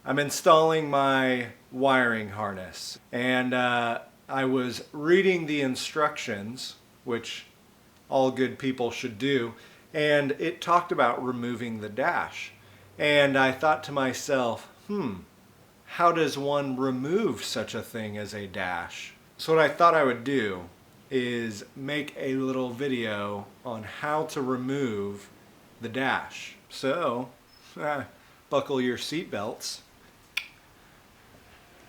I'm installing my wiring harness, and I was reading the instructions, which all good people should do, and it talked about removing the dash. And I thought to myself, how does one remove such a thing as a dash? So what I thought I would do is make a little video on how to remove the dash. So, buckle your seatbelts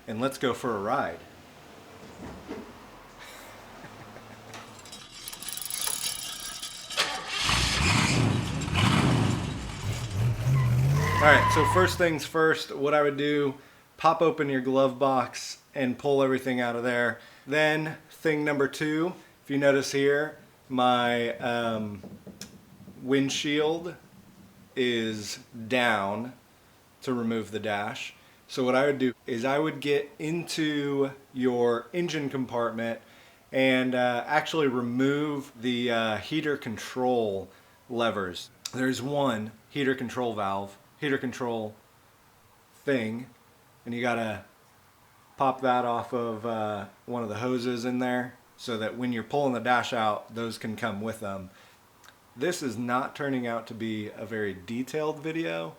and let's go for a ride. Alright, so first things first, what I would do, pop open your glove box and pull everything out of there. Then, thing number two, if you notice here, my windshield is down to remove the dash. So what I would do is I would get into your engine compartment and actually remove the heater control levers. There's one heater control valve, heater control thing, and you gotta pop that off of one of the hoses in there so that when you're pulling the dash out, those can come with them. This is not turning out to be a very detailed video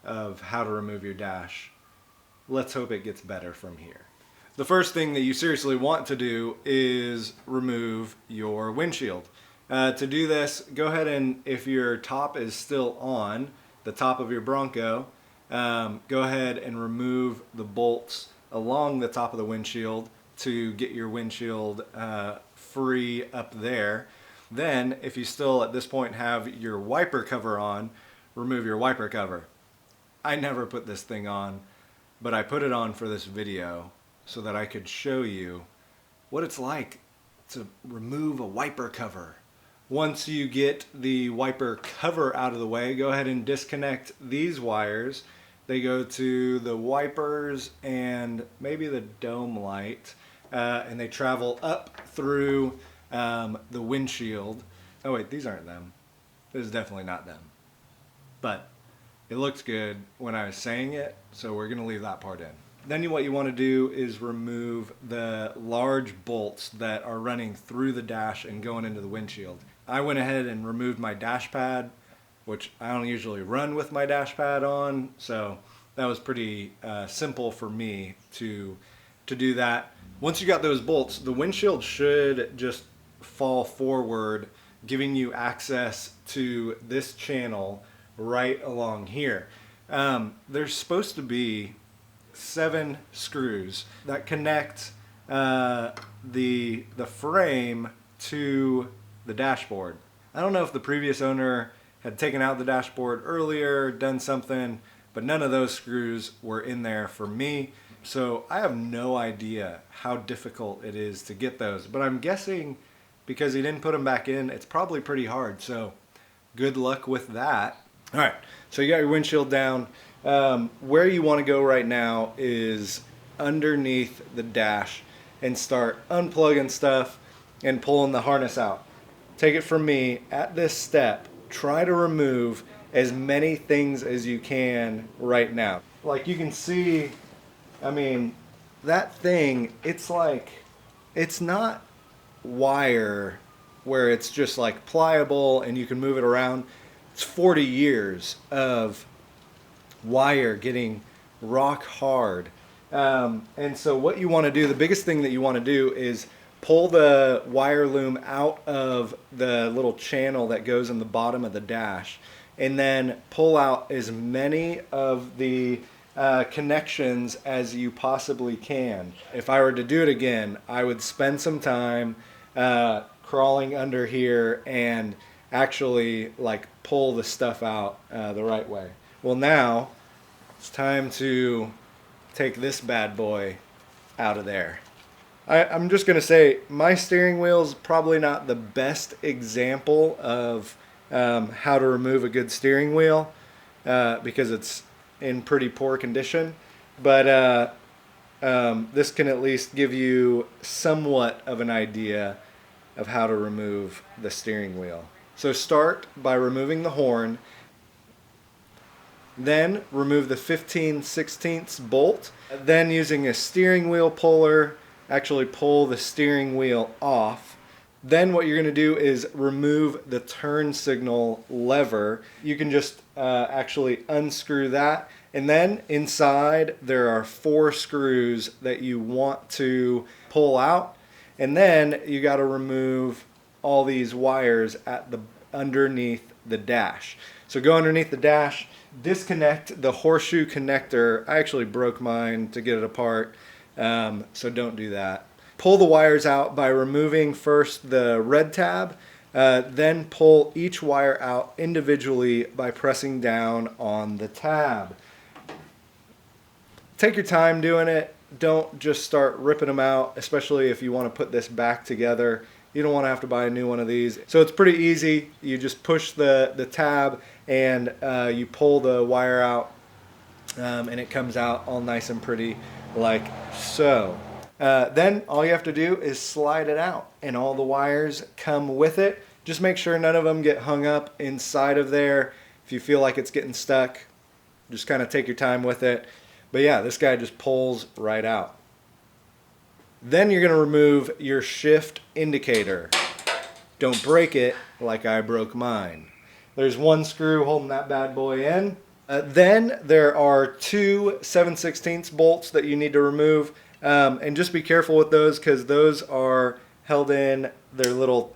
of how to remove your dash. Let's hope it gets better from here. The first thing that you seriously want to do is remove your windshield. To do this, go ahead and, if your top is still on, the top of your Bronco, go ahead and remove the bolts along the top of the windshield to get your windshield free up there. Then, if you still at this point have your wiper cover on, remove your wiper cover. I never put this thing on, but I put it on for this video so that I could show you what it's like to remove a wiper cover. Once you get the wiper cover out of the way, go ahead and disconnect these wires. They go to the wipers and maybe the dome light, and they travel up through the windshield. Oh wait, these aren't them. This is definitely not them. But it looked good when I was saying it, so we're gonna leave that part in. Then what you want to do is remove the large bolts that are running through the dash and going into the windshield. I went ahead and removed my dash pad, which I don't usually run with my dash pad on, so that was pretty simple for me to do that. Once you got those bolts, the windshield should just fall forward, giving you access to this channel right along here. There's supposed to be 7 screws that connect the frame to the dashboard. I don't know if the previous owner had taken out the dashboard earlier, done something, but none of those screws were in there for me. So I have no idea how difficult it is to get those, but I'm guessing because he didn't put them back in, it's probably pretty hard. So good luck with that. All right, so you got your windshield down. Where you want to go right now is underneath the dash and start unplugging stuff and pulling the harness out. Take it from me, at this step, try to remove as many things as you can right now. Like you can see, I mean, that thing, it's like, it's not wire where it's just like pliable and you can move it around. It's 40 years of wire getting rock hard. And so what you want to do, the biggest thing that you want to do is pull the wire loom out of the little channel that goes in the bottom of the dash, and then pull out as many of the connections as you possibly can. If I were to do it again, I would spend some time crawling under here and actually like pull the stuff out the right way. Well, now it's time to take this bad boy out of there. I'm just going to say my steering wheel is probably not the best example of how to remove a good steering wheel because it's in pretty poor condition, but this can at least give you somewhat of an idea of how to remove the steering wheel. So start by removing the horn. Then remove the 15/16 bolt. Then using a steering wheel puller, actually pull the steering wheel off. Then what you're going to do is remove the turn signal lever. You can just actually unscrew that. And then inside there are 4 screws that you want to pull out. And then you got to remove all these wires at the underneath the dash. So go underneath the dash, disconnect the horseshoe connector. I actually broke mine to get it apart, so don't do that. Pull the wires out by removing first the red tab, then pull each wire out individually by pressing down on the tab. Take your time doing it. Don't just start ripping them out, especially if you want to put this back together. You don't want to have to buy a new one of these. So it's pretty easy. You just push the tab and you pull the wire out, and it comes out all nice and pretty like so. Then all you have to do is slide it out and all the wires come with it. Just make sure none of them get hung up inside of there. If you feel like it's getting stuck, just kind of take your time with it. But yeah, this guy just pulls right out. Then you're going to remove your shift indicator. Don't break it like I broke mine. There's 1 screw holding that bad boy in. Then there are 2 7/16 bolts that you need to remove. And just be careful with those because those are held in their little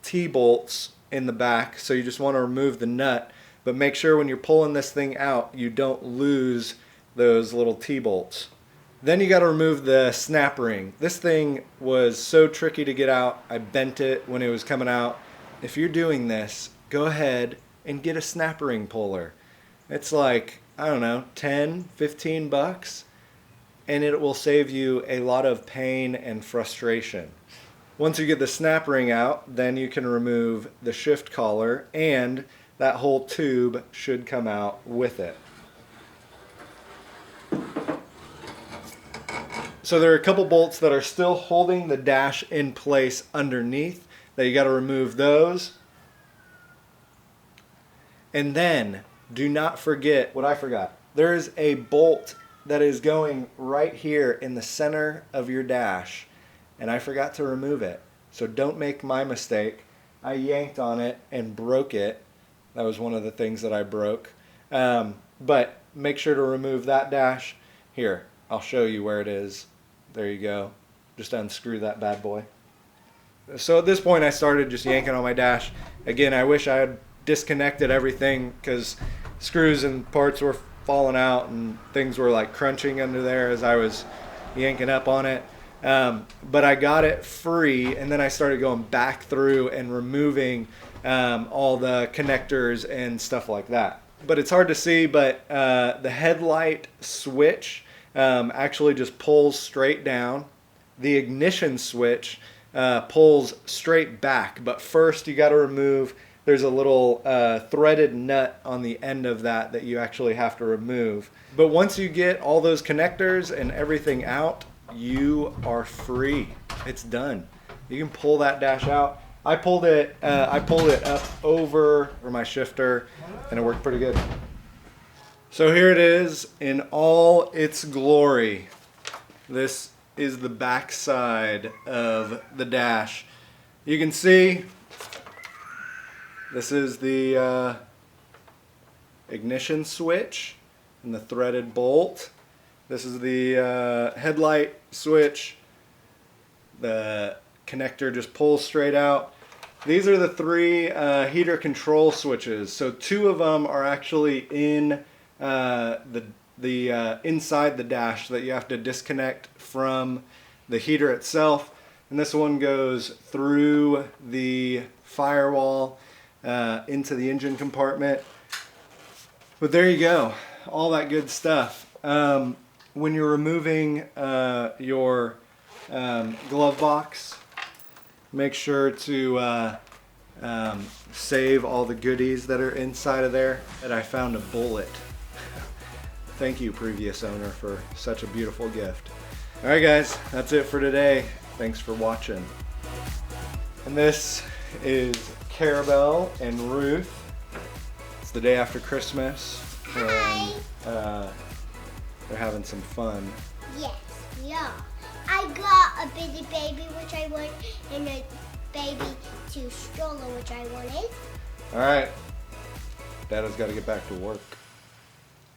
T-bolts in the back. So you just want to remove the nut. But make sure when you're pulling this thing out, you don't lose those little T-bolts. Then you got to remove the snap ring. This thing was so tricky to get out. I bent it when it was coming out. If you're doing this, go ahead and get a snap ring puller. It's like, I don't know, 10, 15 bucks, and it will save you a lot of pain and frustration. Once you get the snap ring out, then you can remove the shift collar, and that whole tube should come out with it. So there are a couple bolts that are still holding the dash in place underneath that you got to remove those. And then do not forget what I forgot. There is a bolt that is going right here in the center of your dash, and I forgot to remove it. So don't make my mistake. I yanked on it and broke it. That was one of the things that I broke. But make sure to remove that dash. Here, I'll show you where it is. There you go. Just unscrew that bad boy. So at this point I started just yanking on my dash. Again, I wish I had disconnected everything because screws and parts were falling out and things were like crunching under there as I was yanking up on it. But I got it free, and then I started going back through and removing all the connectors and stuff like that. But it's hard to see, but the headlight switch actually just pulls straight down. The ignition switch pulls straight back, but first you got to remove, there's a little threaded nut on the end of that you actually have to remove. But once you get all those connectors and everything out, you are free. It's done. You can pull that dash out. I pulled it up over my shifter, and it worked pretty good. So here it is in all its glory. This is the back side of the dash. You can see this is the ignition switch and the threaded bolt. This is the headlight switch. The connector just pulls straight out. These are the 3 heater control switches. So 2 of them are actually in the inside the dash that you have to disconnect from the heater itself, and this one goes through the firewall into the engine compartment. But there you go, all that good stuff. When you're removing your glove box, make sure to save all the goodies that are inside of there. And I found a bullet. Thank you, previous owner, for such a beautiful gift. All right, guys, that's it for today. Thanks for watching. And this is Carabelle and Ruth. It's the day after Christmas. Hi. And they're having some fun. Yes, we are. I got a bitty baby, which I want, and a baby to stroller, which I wanted. All right, Dada's got to get back to work.